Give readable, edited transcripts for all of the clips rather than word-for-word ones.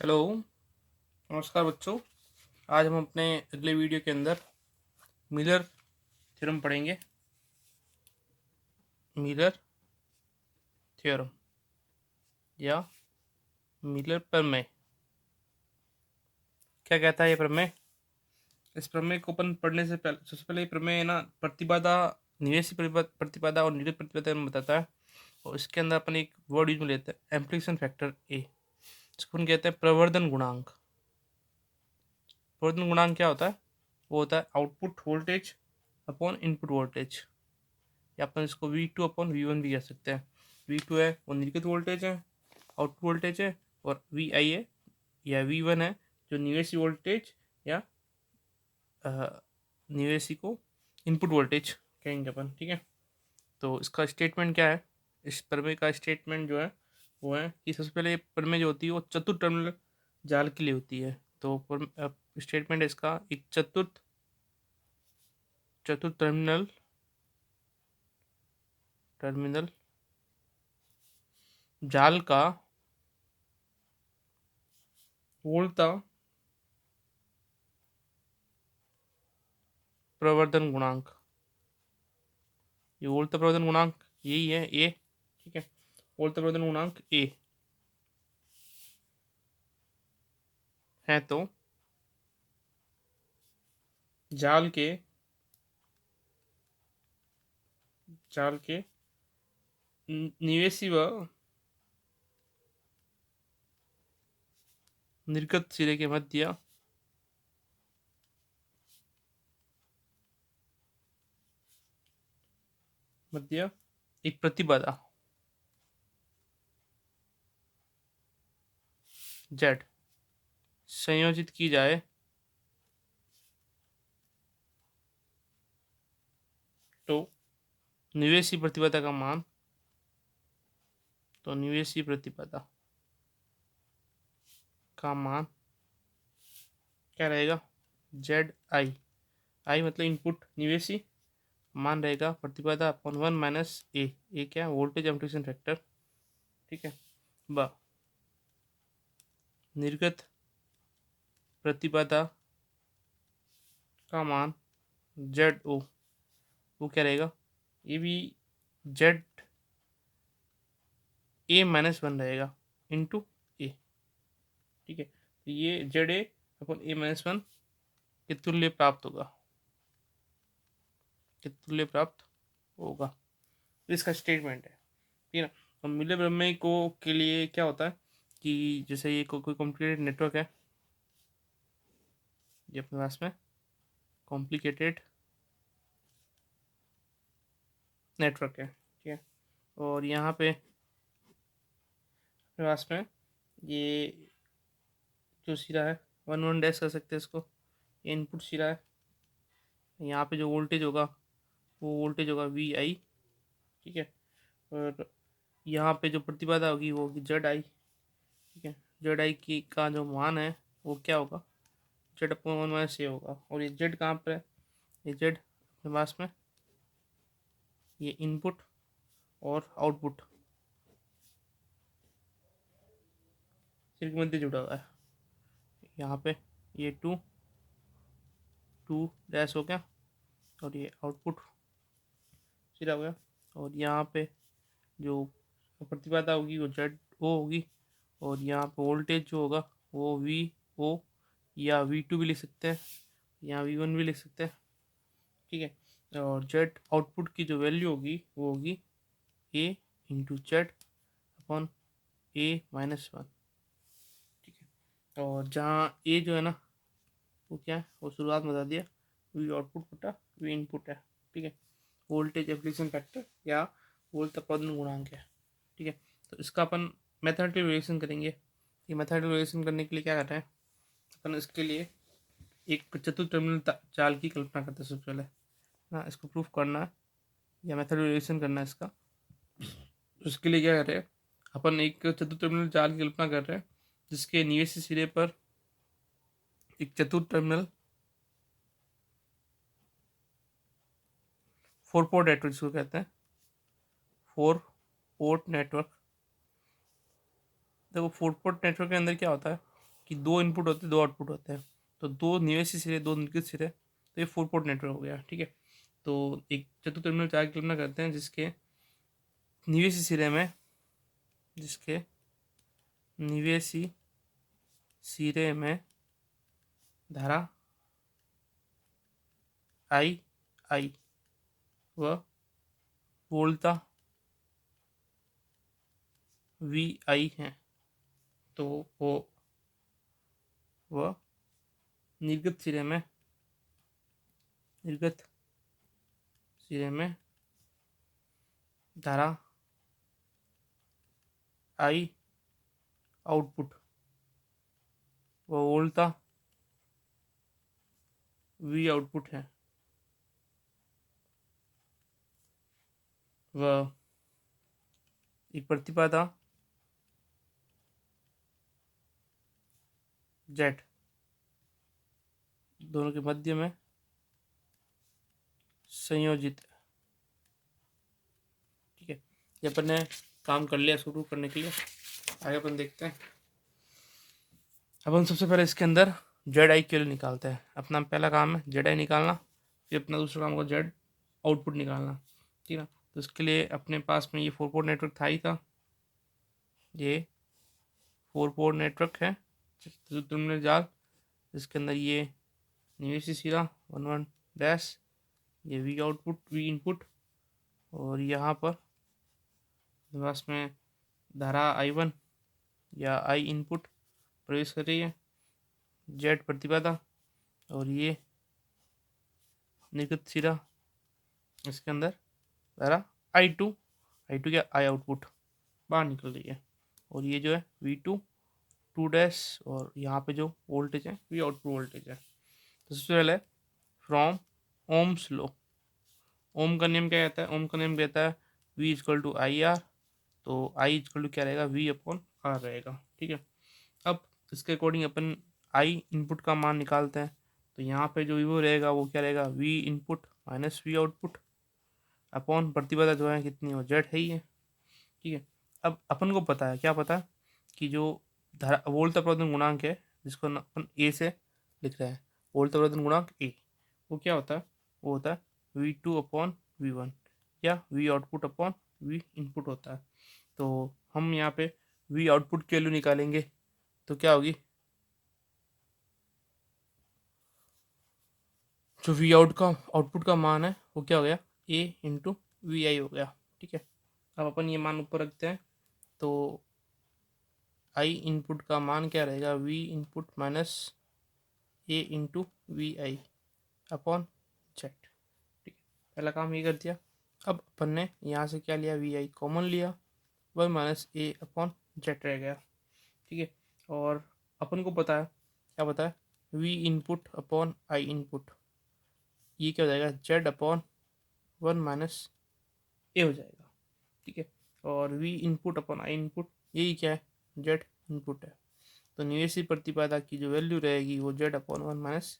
Hello. नमस्कार बच्चों। आज हम अपने अगले वीडियो के अंदर मिलर थ्योरम पढ़ेंगे। मिलर थ्योरम या मिलर प्रमेय। क्या कहता है ये प्रमेय? इस प्रमेय को अपन पढ़ने से पहले सबसे पहले ये प्रमेय है ना प्रतिबाधा, निवेशी प्रतिबाधा और निर्गत प्रतिबाधा में बताता है। और इसके अंदर अपन एक वर्ड यूज में लेते हैं, एम्प्लीफिकेशन फैक्टर ए। इसको अपन कहते हैं प्रवर्धन गुणांक। प्रवर्धन गुणांक क्या होता है? वो होता है output voltage upon input voltage, या अपन इसको V2 अपॉन V1 भी कह सकते हैं। V2 है वो निर्गत वोल्टेज है, आउटपुट वोल्टेज है, और VI है या V1 है जो निवेशी वोल्टेज या निवेशी को इनपुट वोल्टेज कहेंगे अपन। ठीक है, तो इसका स्टेटमेंट क्या है? इस प्रमेय का स्टेटमेंट जो है वो है कि सबसे पहले प्रमेय जो होती है वो चतुर्थ टर्मिनल जाल के लिए होती है। तो स्टेटमेंट है इसका, एक चतुर्थ चतुर्थ टर्मिनल टर्मिनल जाल का मूलतः प्रवर्धन गुणांक, ये मूलतः प्रवर्धन गुणांक यही है ए। ठीक है, मूलतः प्रवर्धन गुणांक ए है तो जाल के निवेशी व निर्गत सिरे के मध्य एक प्रतिबाधा जेड संयोजित की जाए तो निवेशी प्रतिबाधा का मान निवेशी प्रतिबाधा का मान क्या रहेगा? Z I. आई मतलब इनपुट, निवेशी, मान रहेगा प्रतिबाधा अपॉन 1 माइनस ए। ए क्या? Voltage amplification factor. ठीक है, ब निर्गत प्रतिबाधा का मान जेड ओ, वो क्या रहेगा? ये भी जेड ए माइनस 1 रहेगा इंटू ए। ठीक है, तो ये Z A upon A minus 1 के तुल्य प्राप्त होगा, तो इसका स्टेटमेंट है। ठीक है ना। तो मिले प्रमेय को के लिए क्या होता है कि जैसे ये कोई कॉम्प्लिकेटेड नेटवर्क है, ये अपने पास में कॉम्प्लिकेटेड नेटवर्क है। ठीक है, और यहाँ पे अपने पास में ये जो सिरा है 1 1 डैश कर सकते हैं इसको, ये इनपुट सिरा है। यहाँ पे जो वोल्टेज होगा वो वोल्टेज होगा VI। ठीक है, और यहाँ पे जो प्रतिबाधा होगी वो होगी जेड आई। ठीक है, जेड आई की का जो मान है वो क्या होगा? जेड अपॉन 1 माइनस ए होगा। और ये जेड कहाँ पर है? ये जेड अपने पास में ये इनपुट और आउटपुट सिर्फ मध्य जुड़ा हुआ है। यहाँ पे ये टू डैश हो गया, और ये आउटपुट सीधा हो गया। और यहाँ पे जो प्रतिबाधा होगी वो जेड ओ होगी, और यहाँ पे वोल्टेज जो होगा वो VO या V2 भी लिख सकते हैं, यहाँ V1 भी लिख सकते हैं। ठीक है, और जेड आउटपुट की जो वैल्यू होगी वो होगी A into Z upon A minus 1। ठीक है, और जहाँ A जो है ना वो क्या है, वो शुरुआत में बता दिया, V आउटपुट बटा V इनपुट है। ठीक है, वोल्टेज एप्लीकेशन फैक्टर या वोल्ट उत्पादन गुणांक है। ठीक है, तो इसका अपन मैथमेटिकल वेरिएशन करेंगे। ये मैथमेटिकल वेरिएशन करने के लिए क्या करते हैं अपन? इसके लिए एक चतुर्थ टर्मिनल जाल की कल्पना करते हैं सबसे पहले ना, इसको प्रूफ करना है या मैथड वेरिएशन करना है इसका। उसके लिए क्या कर रहे हैं अपन? एक चतुर्थ टर्मिनल जाल की कल्पना कर रहे हैं जिसके निवेशी सिरे पर एक चतुर्थ टर्मिनल 4 पोर्ट नेटवर्क जिसको कहते हैं 4 पोर्ट नेटवर्क। देखो 4 पोर्ट नेटवर्क के अंदर क्या होता है, कि 2 इनपुट होते हैं 2 आउटपुट होते हैं, तो 2 निवेशी सिरे 2 निर्गत सिरे, तो ये 4 पोर्ट नेटवर्क हो गया। ठीक है, तो एक चतुर्थ टर्मिनल चार्ज की कल्पना करते हैं जिसके निवेशी सिरे में धारा आई व वोल्टता VI है, तो वह निर्गत सिरे में धारा I आउटपुट व वोल्टता V आउटपुट है, वह एक प्रतिबाधा Z दोनों के मध्य में संयोजित है। ठीक है, ये अपन ने काम कर लिया शुरू करने के लिए। आगे अपन देखते हैं। अपन सबसे पहले इसके अंदर ZI के लिए निकालते हैं। अपना पहला काम है ZI निकालना, फिर अपना दूसरा काम होगा Z आउटपुट निकालना। ठीक है, तो इसके लिए अपने पास में ये 4 पोर्ट नेटवर्क था ही था, ये 4 पोर्ट नेटवर्क है टर्मिनल जाल। इसके अंदर ये निवेशी सिरा 1 डैश, ये V आउटपुट V इनपुट, और यहाँ पर बस में धारा I1 या I इनपुट प्रवेश कर रही है, Z प्रतिबाधा, और ये निर्गत सिरा, इसके अंदर धारा I2 क्या I आउटपुट बाहर निकल रही है, और ये जो है V2 2 डैश, और यहाँ पे जो वोल्टेज है V आउटपुट वोल्टेज है। तो सबसे पहले फ्रॉम ओम्स लो, ओम का नियम क्या कहता है? ओम का नियम कहता है V equal to I R, तो I इक्वल टू क्या रहेगा? V अपॉन आर रहेगा। ठीक है, अब इसके अकॉर्डिंग अपन I इनपुट का मान निकालते हैं, तो यहाँ पे जो वो रहेगा वो क्या रहेगा? V input minus V output upon प्रतिबाधा जो है कितनी हो, Z है ही है। ठीक है, अब अपन को पता है, क्या पता है कि जो धारा वोल्ट प्रवर्धन गुणांक है, जिसको अपन ए से लिख रहे हैं, वोल्ट प्रवर्धन गुणांक ए, वो क्या होता है? वो होता है V2 अपॉन V1 या V output upon V input होता है। तो हम यहाँ पे V आउटपुट की वैल्यू निकालेंगे, तो क्या होगी? जो V आउटपुट का मान है वो क्या हो गया? A इंटू VI हो गया। ठीक है, अब अपन ये मान ऊपर रखते हैं, तो I इनपुट का मान क्या रहेगा? V input minus A into VI upon Z। ठीक है, पहला काम ये कर दिया। अब अपन ने यहाँ से क्या लिया? VI कॉमन लिया, 1 माइनस A अपॉन Z रह गया। ठीक है, और अपन को पता है, क्या पता है? V input upon I input, ये क्या हो जाएगा? Z अपॉन 1 माइनस A हो जाएगा। ठीक है, और V input upon I input, यही क्या है? Z इनपुट है। तो निवेशी प्रतिबाधा की जो वैल्यू रहेगी वो Z अपॉन 1 माइनस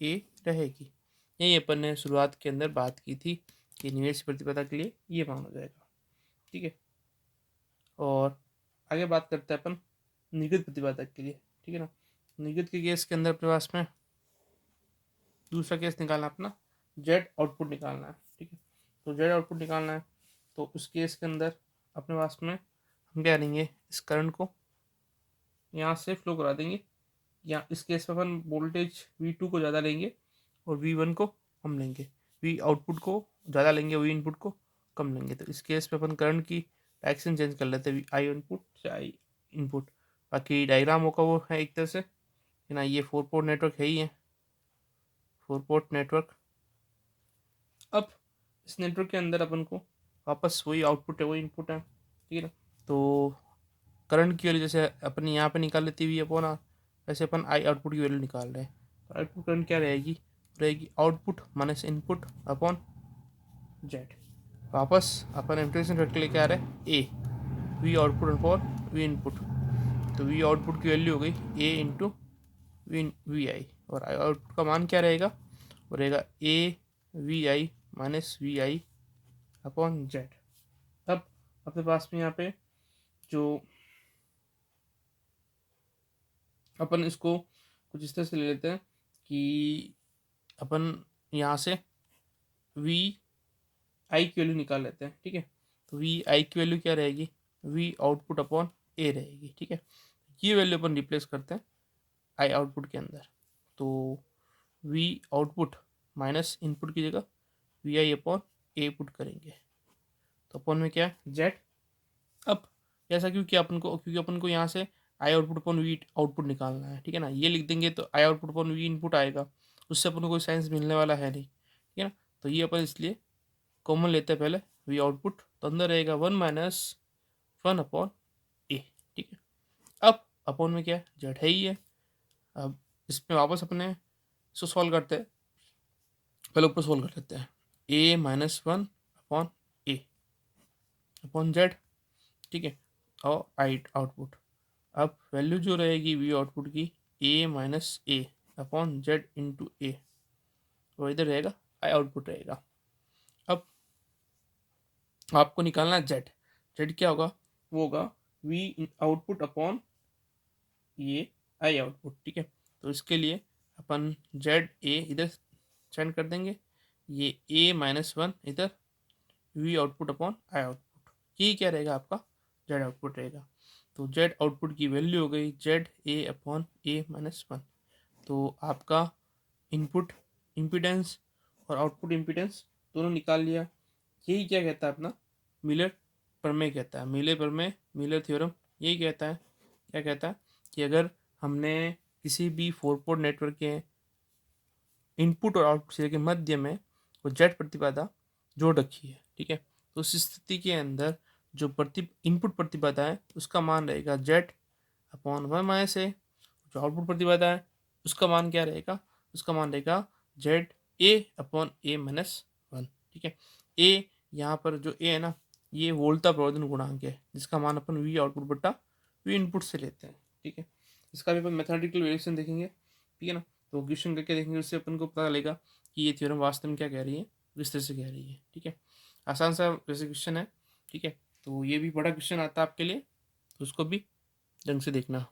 A रहेगी। यही अपन ने शुरुआत के अंदर बात की थी कि निवेशी प्रतिबाधा के लिए ये मान हो जाएगा। ठीक है, और आगे बात करते हैं अपन निर्गत प्रतिबाधा के लिए। ठीक है ना, निर्गत के केस के अंदर अपने पास में दूसरा केस निकालना, अपना Z आउटपुट निकालना है। ठीक है, तो Z आउटपुट निकालना है, तो उस केस के अंदर अपने पास में हम क्या करेंगे? इस करंट को यहाँ से फ्लो करा देंगे, या इस केस में अपन वोल्टेज V2 को ज़्यादा लेंगे और V1 को कम लेंगे, V आउटपुट को ज़्यादा लेंगे, V इनपुट को कम लेंगे। तो इस केस में अपन करंट की डायरेक्शन चेंज कर लेते हैं, I इनपुट से I इनपुट। बाकी डायग्राम होगा वो है एक तरह से, है ना, ये 4 पोर्ट नेटवर्क है ही है, 4 पोर्ट नेटवर्क। अब इस नेटवर्क के अंदर अपन को वापस वही आउटपुट है, वही इनपुट है। ठीक है ना, तो करंट की वैल्यू जैसे अपन यहाँ पे निकाल लेती हुई अपॉन आर, वैसे अपन I आउटपुट की वैल्यू निकाल रहे हैं। तो आउटपुट करंट क्या रहेगी output minus input upon Z। वापस अपन इंटीग्रेशन फैक्टर लेके आ रहे हैं A, V output upon V input, तो V आउटपुट की वैल्यू हो गई A इंटू VI, और I आउटपुट का मान क्या रहेगा? वो रहेगा A VI minus VI upon Z। अब अपने पास में यहाँ पे जो अपन इसको कुछ इस तरह से ले लेते हैं कि अपन यहाँ से वी आई की वैल्यू निकाल लेते हैं, ठीक है। तो वी आई की वैल्यू क्या रहेगी, वी आउटपुट अपॉन ए रहेगी, ठीक है। ये वैल्यू अपन रिप्लेस करते हैं आई आउटपुट के अंदर। तो वी आउटपुट माइनस इनपुट की जगह V I upon A put करेंगे। तो अपन में क्या है, जेड। अब ऐसा क्योंकि अपन को यहाँ से आई आउटपुट अपॉन वी आउटपुट निकालना है, ठीक है ना। ये लिख देंगे तो आई आउटपुट अपॉन वी इनपुट आएगा, उससे अपन को कोई साइंस मिलने वाला है नहीं, ठीक है ना। तो ये अपन इसलिए कॉमन लेते हैं पहले वी आउटपुट, तो अंदर रहेगा 1 - 1 अपॉन ए, ठीक है। अब अपॉन में क्या है, जेड है ही है। अब इसमें वापस अपने इसको सॉल्व करते हैं, पहले ऊपर सॉल्व कर लेते हैं। A - 1 upon A upon Z, ठीक है। और आई आउटपुट, अब वैल्यू जो रहेगी वी आउटपुट की A - A upon Z into A, वो इधर रहेगा आई आउटपुट रहेगा। अब आपको निकालना है जेड। जेड क्या होगा, वो होगा वी आउटपुट अपॉन ये आई आउटपुट, ठीक है। तो इसके लिए अपन जेड ए इधर सेंड कर देंगे, ये A - 1 इधर we output upon I output, ये क्या रहेगा आपका जेड आउटपुट रहेगा। तो जेड आउटपुट की वैल्यू हो गई जेड ए अपॉन A - 1। तो आपका इनपुट इम्पीडेंस और आउटपुट इम्पीडेंस दोनों निकाल लिया। यही क्या कहता है अपना मिलर प्रमेय कहता है, मिलर थ्योरम यही कहता है। क्या कहता है कि अगर हमने किसी भी 4 पोर्ट नेटवर्क के इनपुट और आउटपुट सिरे के मध्य में वो जेड प्रतिबाधा जोड़ रखी है, ठीक है। तो उस स्थिति के अंदर जो इनपुट प्रतिबाधा है उसका मान रहेगा जेड अपॉन 1 - A। जो आउटपुट प्रतिबाधा है उसका मान क्या रहेगा, उसका मान रहेगा जेड ए अपॉन A - 1, ठीक है। ए यहाँ पर जो ए है ना, ये वोल्टा प्रवर्धन गुणांक है, जिसका मान अपन वी आउटपुट बटा वी इनपुट से लेते हैं, ठीक है। इसका भी अपन मैथमेटिकल वेरिएशन देखेंगे, ठीक है ना। तो क्वेश्चन करके देखेंगे, उससे अपन को पता चलेगा कि ये थ्योरम वास्तव में क्या कह रही है, किस तरह से कह रही है, ठीक है। आसान सा वैसे क्वेश्चन है, ठीक है। तो ये भी बड़ा क्वेश्चन आता है आपके लिए, तो उसको भी ढंग से देखना।